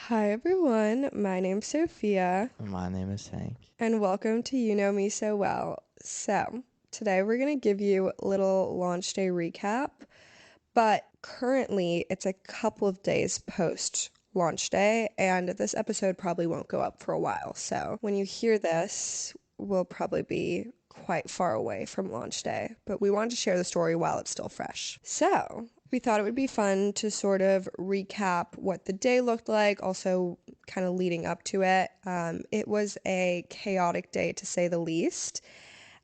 Hi everyone, my name's Sophia, My name is Hank. and welcome to You Know Me So Well. So, today we're going to give you a little launch day recap, but currently it's a couple of days post launch day, and this episode probably won't go up for a while. So, when you hear this, we'll probably be quite far away from launch day, but we wanted to share the story while it's still fresh. So, we thought it would be fun to sort of recap what the day looked like, also kind of leading up to it. It was a chaotic day to say the least.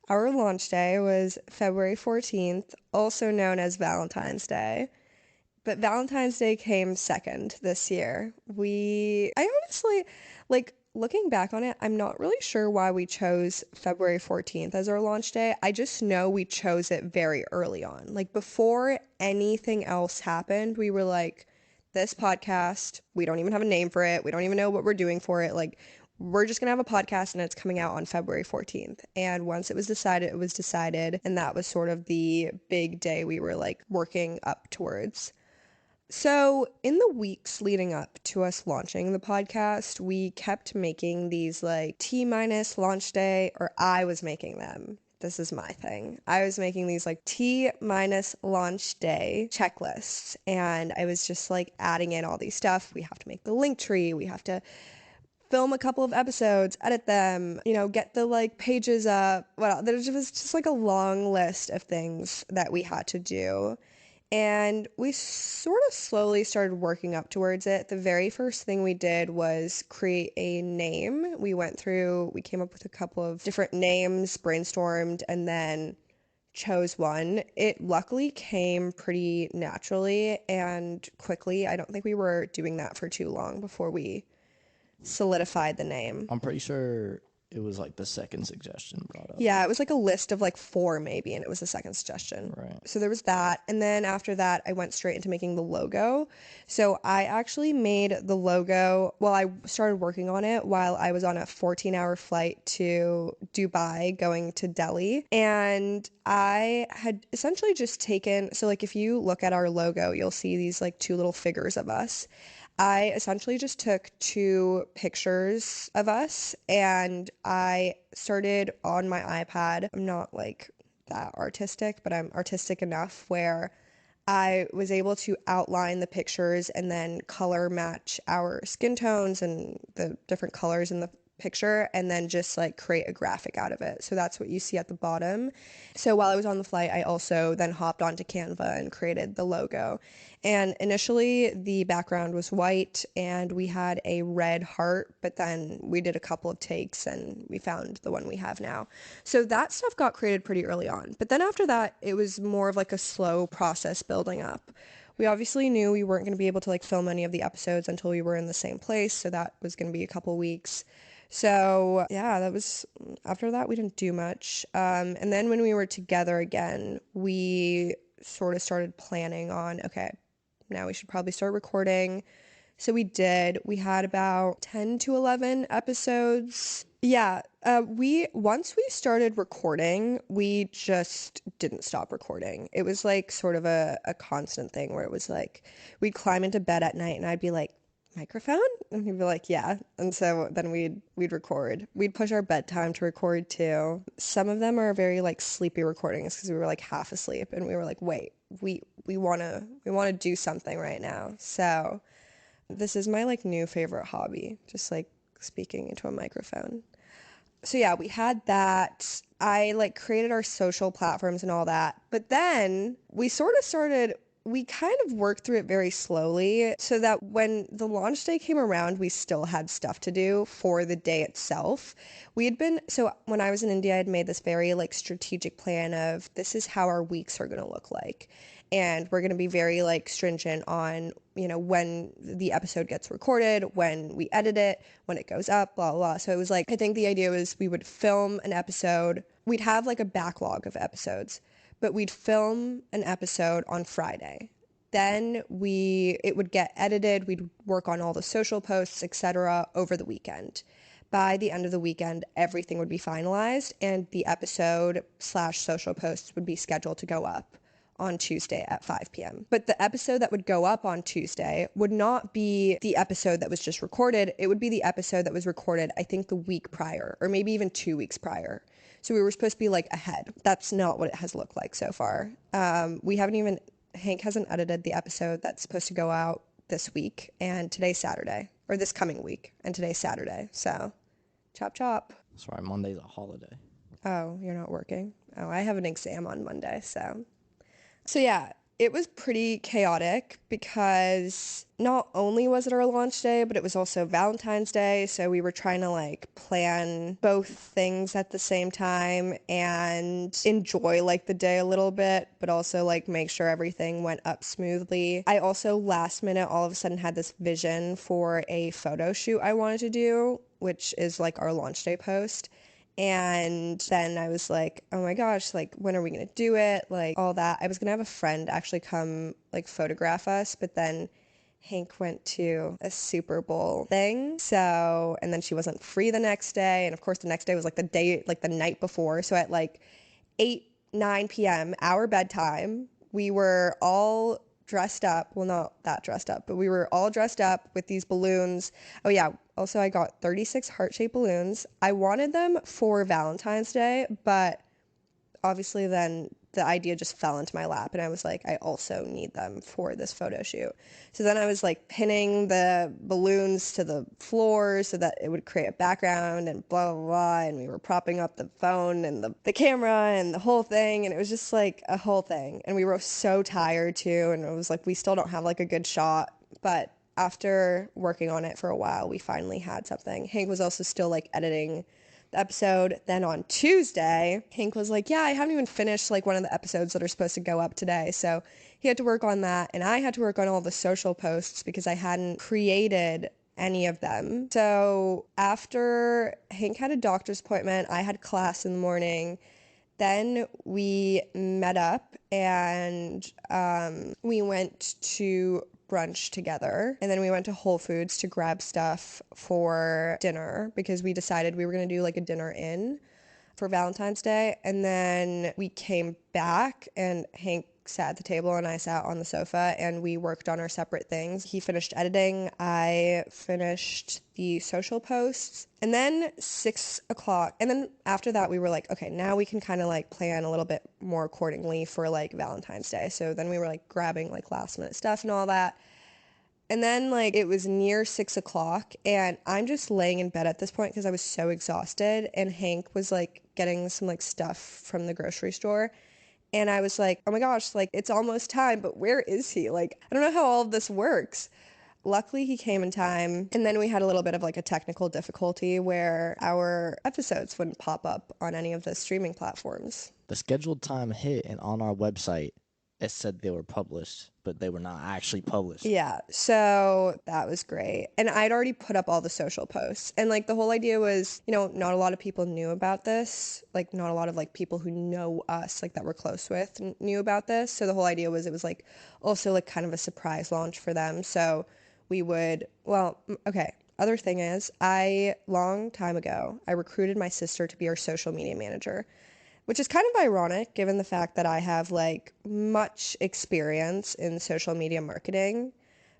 Our launch day was February 14th, also known as Valentine's Day. But Valentine's Day came second this year. I honestly, looking back on it, I'm not really sure why we chose February 14th as our launch day. I just know we chose it very early on. Like before anything else happened, we were like, this podcast, we don't even have a name for it. We don't even know what we're doing for it. Like, we're just going to have a podcast and it's coming out on February 14th. And once it was decided, it was decided. And that was sort of the big day we were like working up towards. So, in the weeks leading up to us launching the podcast, we kept making these like T minus launch day, or I was making them. This is my thing. I was making these like T minus launch day checklists, and I was just like adding in all these stuff. We have to make the link tree, we have to film a couple of episodes, edit them, get the like pages up. Well, there was just like a long list of things that we had to do. And we sort of slowly started working up towards it. The very first thing we did was create a name. We came up with a couple of different names, brainstormed, and then chose one. It luckily came pretty naturally and quickly. I don't think we were doing that for too long before we solidified the name. I'm pretty sure it was like the second suggestion brought up. Yeah, it was like a list of like four maybe, and it was the second suggestion. Right. So there was that. And then after that, I went straight into making the logo. So I actually made the logo, well, I started working on it while I was on a 14-hour flight to Dubai going to Delhi. And I had essentially just taken, so like if you look at our logo, you'll see these like two little figures of us. I essentially just took two pictures of us and I started on my iPad. I'm not like that artistic, but I'm artistic enough where I was able to outline the pictures and then color match our skin tones and the different colors in the picture and then just like create a graphic out of it. So that's what you see at the bottom. So while I was on the flight, I also then hopped onto Canva and created the logo. And initially the background was white and we had a red heart, but then we did a couple of takes and we found the one we have now. So that stuff got created pretty early on. But then after that, it was more of like a slow process building up. We obviously knew we weren't going to be able to like film any of the episodes until we were in the same place, so that was going to be a couple weeks. So yeah, after that we didn't do much. And then when we were together again, we sort of started planning on, okay, now we should probably start recording. So we did. We had about 10 to 11 episodes. Yeah, once we started recording, we just didn't stop recording. It was like sort of a constant thing where it was like we'd climb into bed at night and I'd be like, microphone? And he'd be like, yeah. And so then we'd record. We'd push our bedtime to record too. Some of them are very like sleepy recordings because we were like half asleep and we were like, wait, we wanna do something right now. So this is my like new favorite hobby, just like speaking into a microphone. So yeah, we had that. I like created our social platforms and all that. But then we kind of worked through it very slowly so that when the launch day came around, we still had stuff to do for the day itself. So when I was in India, I had made this very like strategic plan of this is how our weeks are going to look like. And we're going to be very like stringent on, when the episode gets recorded, when we edit it, when it goes up, blah, blah, blah. So it was like, I think the idea was we would film an episode. We'd have like a backlog of episodes, but we'd film an episode on Friday. Then it would get edited. We'd work on all the social posts, etc. over the weekend. By the end of the weekend, everything would be finalized and the episode/social posts would be scheduled to go up on Tuesday at 5 p.m. But the episode that would go up on Tuesday would not be the episode that was just recorded. It would be the episode that was recorded, I think, the week prior, or maybe even 2 weeks prior. So we were supposed to be like ahead. That's not what it has looked like so far. Hank hasn't edited the episode that's supposed to go out this week, and today's Saturday, or this coming week, and today's Saturday. So, chop chop. Sorry, Monday's a holiday. Oh, you're not working? Oh, I have an exam on Monday, so yeah, it was pretty chaotic because not only was it our launch day, but it was also Valentine's Day. So we were trying to like plan both things at the same time and enjoy like the day a little bit, but also like make sure everything went up smoothly. I also last minute all of a sudden had this vision for a photo shoot I wanted to do, which is like our launch day post. And then I was like, oh my gosh, like, when are we going to do it? Like, all that. I was going to have a friend actually come, like, photograph us, but then Hank went to a Super Bowl thing. So, and then she wasn't free the next day. And of course, the next day was like the night before. So at like 8, 9 p.m., our bedtime, we were all dressed up. Well, not that dressed up, but we were all dressed up with these balloons. Oh, yeah. Also, I got 36 heart-shaped balloons. I wanted them for Valentine's Day, but obviously then the idea just fell into my lap and I was like, I also need them for this photo shoot. So then I was like pinning the balloons to the floor so that it would create a background and blah, blah, blah. And we were propping up the phone and the camera and the whole thing. And it was just like a whole thing. And we were so tired too. And it was like, we still don't have like a good shot, but after working on it for a while, we finally had something. Hank was also still like editing the episode. Then on Tuesday, Hank was like, yeah, I haven't even finished like one of the episodes that are supposed to go up today. So he had to work on that. And I had to work on all the social posts because I hadn't created any of them. So after Hank had a doctor's appointment, I had class in the morning. Then we met up and we went to brunch together. And then we went to Whole Foods to grab stuff for dinner because we decided we were going to do like a dinner in for Valentine's Day. And then we came back and Hank sat at the table and I sat on the sofa and we worked on our separate things. He finished editing. I finished the social posts. And then 6 o'clock. And then after that, we were like, okay, now we can kind of like plan a little bit more accordingly for like Valentine's Day. So then we were like grabbing like last minute stuff and all that. And then like it was near 6 o'clock and I'm just laying in bed at this point because I was so exhausted. And Hank was like getting some like stuff from the grocery store. And I was like, oh my gosh, like it's almost time, but where is he? Like, I don't know how all of this works. Luckily, he came in time. And then we had a little bit of like a technical difficulty where our episodes wouldn't pop up on any of the streaming platforms. The scheduled time hit, and on our website, it said they were published, but they were not actually published. Yeah, so that was great. And I'd already put up all the social posts. And like the whole idea was, you know, not a lot of people knew about this. Like not a lot of like people who know us, like that we're close with, knew about this. So the whole idea was it was like also like kind of a surprise launch for them. So we would, well, okay. Other thing is, long time ago, I recruited my sister to be our social media manager, which is kind of ironic given the fact that I have like much experience in social media marketing,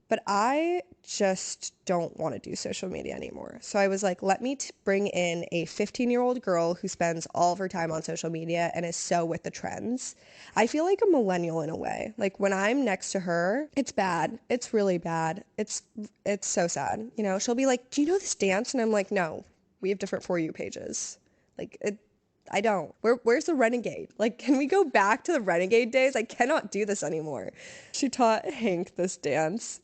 but I just don't want to do social media anymore. So I was like, let me bring in a 15-year-old girl who spends all of her time on social media and is so with the trends. I feel like a millennial in a way. Like when I'm next to her, it's bad. It's really bad. It's so sad. You know, she'll be like, do you know this dance? And I'm like, no, we have different For You pages. Like I don't. Where's the Renegade? Like, can we go back to the Renegade days? I cannot do this anymore. She taught Hank this dance.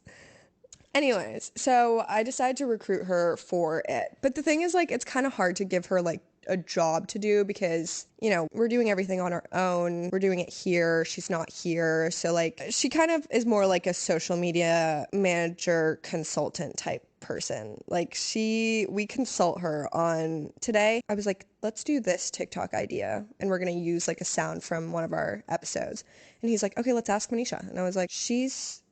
Anyways, so I decided to recruit her for it. But the thing is, like, it's kind of hard to give her, like, a job to do because, you know, we're doing everything on our own. We're doing it here. She's not here. So, like, she kind of is more like a social media manager consultant type person. Like we consult her on today. I was like, let's do this TikTok idea and we're going to use like a sound from one of our episodes. And he's like, okay, let's ask Manisha. And I was like, she's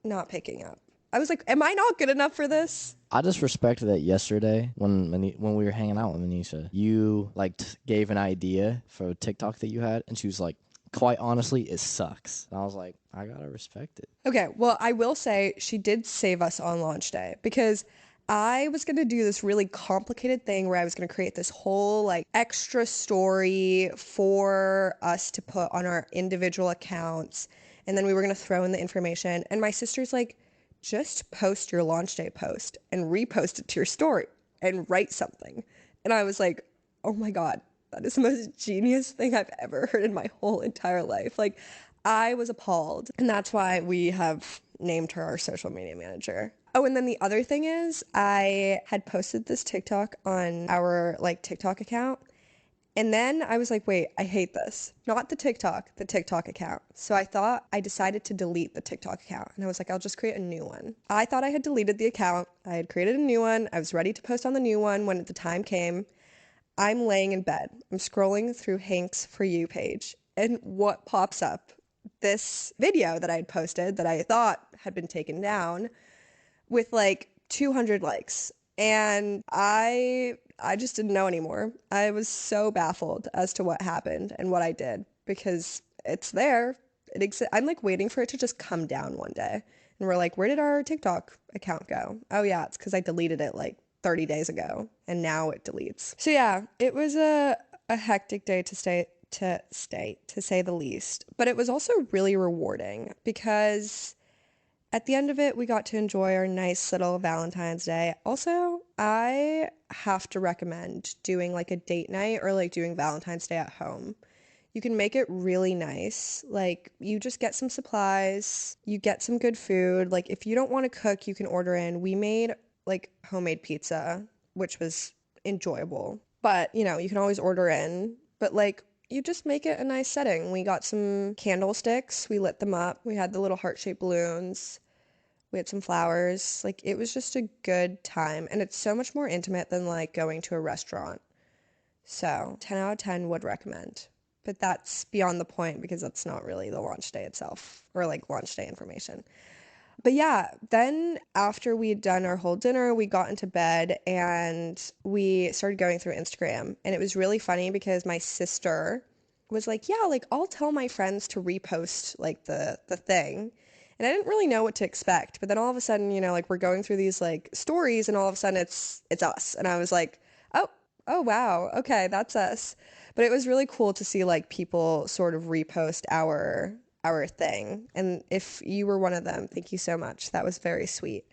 not picking up. I was like, am I not good enough for this? I just respected that yesterday when we were hanging out with Manisha. You like gave an idea for a TikTok that you had, and she was like, quite honestly, it sucks. And I was like, I gotta respect it. Okay, well, I will say she did save us on launch day because I was going to do this really complicated thing where I was going to create this whole like extra story for us to put on our individual accounts. And then we were going to throw in the information. And my sister's like, just post your launch day post and repost it to your story and write something. And I was like, oh my God, that is the most genius thing I've ever heard in my whole entire life. Like, I was appalled. And that's why we have named her our social media manager. Oh, and then the other thing is, I had posted this TikTok on our like TikTok account. And then I was like, wait, I hate this. Not the TikTok account. So I decided to delete the TikTok account. And I was like, I'll just create a new one. I thought I had deleted the account. I had created a new one. I was ready to post on the new one when the time came. I'm laying in bed. I'm scrolling through Hank's For You page. And what pops up? This video that I had posted that I thought had been taken down with like 200 likes. And I just didn't know anymore. I was so baffled as to what happened and what I did because it's there. I'm like waiting for it to just come down one day. And we're like, where did our TikTok account go? Oh yeah, it's because I deleted it like 30 days ago and now it deletes. So yeah, it was a hectic day to say the least. But it was also really rewarding because at the end of it, we got to enjoy our nice little Valentine's Day. Also, I have to recommend doing like a date night or like doing Valentine's Day at home. You can make it really nice. Like, you just get some supplies, you get some good food. Like, if you don't want to cook, you can order in. We made like homemade pizza, which was enjoyable. But, you know, you can always order in. But like, you just make it a nice setting. We got some candlesticks, we lit them up, we had the little heart-shaped balloons. We had some flowers. Like, it was just a good time. And it's so much more intimate than like going to a restaurant. So 10 out of 10 would recommend. But that's beyond the point because that's not really the launch day itself or like launch day information. But yeah, then after we'd done our whole dinner, we got into bed and we started going through Instagram. And it was really funny because my sister was like, yeah, like I'll tell my friends to repost like the thing. And I didn't really know what to expect. But then all of a sudden, you know, like we're going through these like stories and all of a sudden it's us. And I was like, oh, oh wow, okay, that's us. But it was really cool to see like people sort of repost our thing. And if you were one of them, thank you so much. That was very sweet.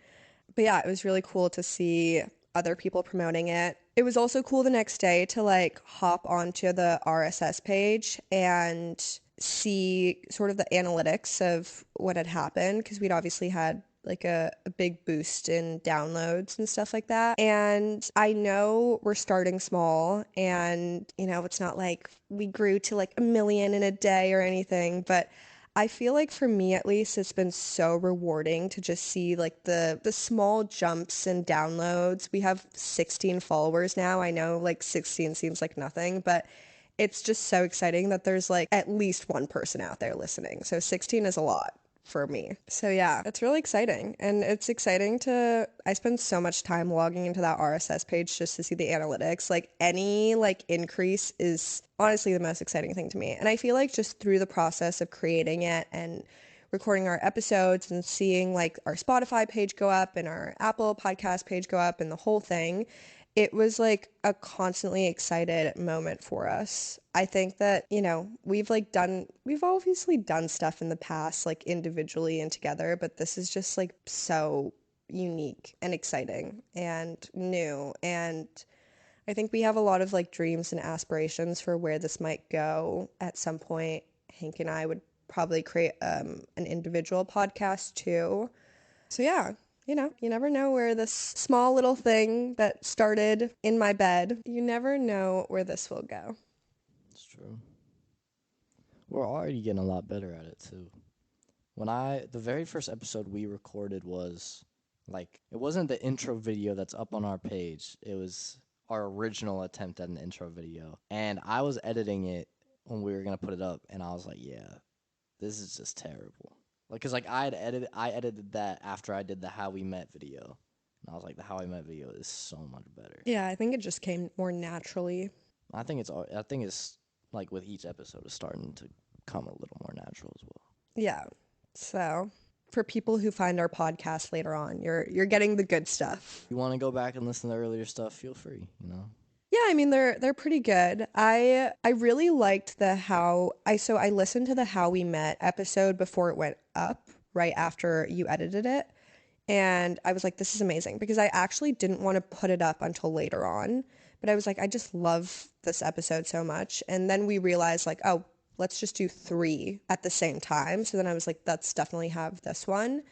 But yeah, it was really cool to see other people promoting it. It was also cool the next day to like hop onto the RSS page and see sort of the analytics of what had happened because we'd obviously had like a big boost in downloads and stuff like that. And I know we're starting small and, you know, it's not like we grew to like 1 million in a day or anything, but I feel like for me at least, it's been so rewarding to just see like the small jumps in downloads. We have 16 followers now. I know like 16 seems like nothing, but it's just so exciting that there's like at least one person out there listening. So 16 is a lot for me. So yeah, it's really exciting. And it's exciting I spend so much time logging into that RSS page just to see the analytics. Like any like increase is honestly the most exciting thing to me. And I feel like just through the process of creating it and recording our episodes and seeing like our Spotify page go up and our Apple podcast page go up and the whole thing, it was like a constantly excited moment for us. I think that, you know, we've obviously done stuff in the past, like individually and together, but this is just like so unique and exciting and new. And I think we have a lot of like dreams and aspirations for where this might go at some point. Hank and I would probably create an individual podcast too. So yeah, you know, you never know where this small little thing that started in my bed, you never know where this will go. It's true. We're already getting a lot better at it too. The very first episode we recorded was like, it wasn't the intro video that's up on our page. It was our original attempt at an intro video. And I was editing it when we were going to put it up. And I was like, yeah, this is just terrible. Like, cause like I edited that after I did the How We Met video. And I was like, the How I Met video is so much better. Yeah, I think it just came more naturally. I think it's like with each episode it's starting to come a little more natural as well. Yeah. So for people who find our podcast later on, you're getting the good stuff. If you want to go back and listen to earlier stuff, feel free, you know. Yeah, I mean they're pretty good. I really liked I listened to the How We Met episode before it went up right after you edited it. And I was like, this is amazing because I actually didn't want to put it up until later on. But I was like, I just love this episode so much. And then we realized, like, oh, let's just do 3 at the same time. So then I was like, let's definitely have this one.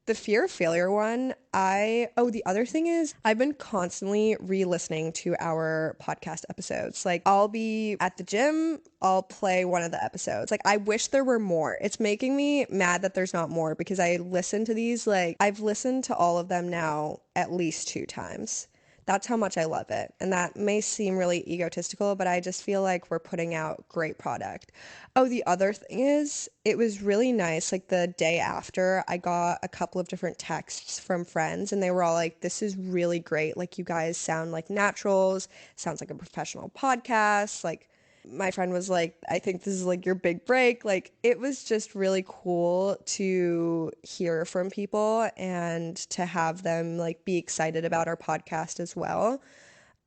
The fear of failure one, the other thing is I've been constantly re-listening to our podcast episodes. Like I'll be at the gym, I'll play one of the episodes. Like I wish there were more. It's making me mad that there's not more because I listen to these, like I've listened to all of them now at least 2 times. That's how much I love it. And that may seem really egotistical, but I just feel like we're putting out great product. Oh, the other thing is, it was really nice. Like the day after, I got a couple of different texts from friends, and they were all like, this is really great. Like, you guys sound like naturals, sounds like a professional podcast. Like, my friend was like, I think this is like your big break. Like, it was just really cool to hear from people and to have them like be excited about our podcast as well.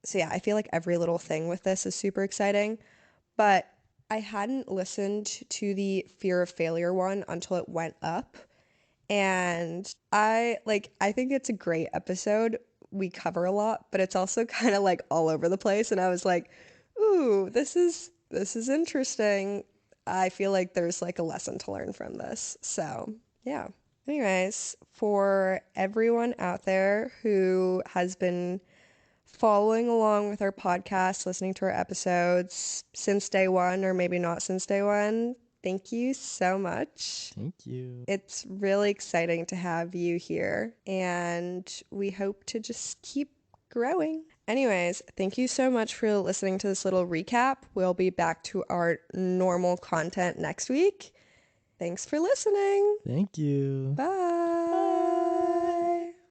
So, yeah, I feel like every little thing with this is super exciting. But I hadn't listened to the fear of failure one until it went up. And I think it's a great episode. We cover a lot, but it's also kind of like all over the place. And I was like, ooh, this is interesting. I feel like there's like a lesson to learn from this. So, yeah. Anyways, for everyone out there who has been following along with our podcast, listening to our episodes since day one, or maybe not since day one, thank you so much. Thank you. It's really exciting to have you here, and we hope to just keep growing. Anyways, thank you so much for listening to this little recap. We'll be back to our normal content next week. Thanks for listening. Thank you. Bye.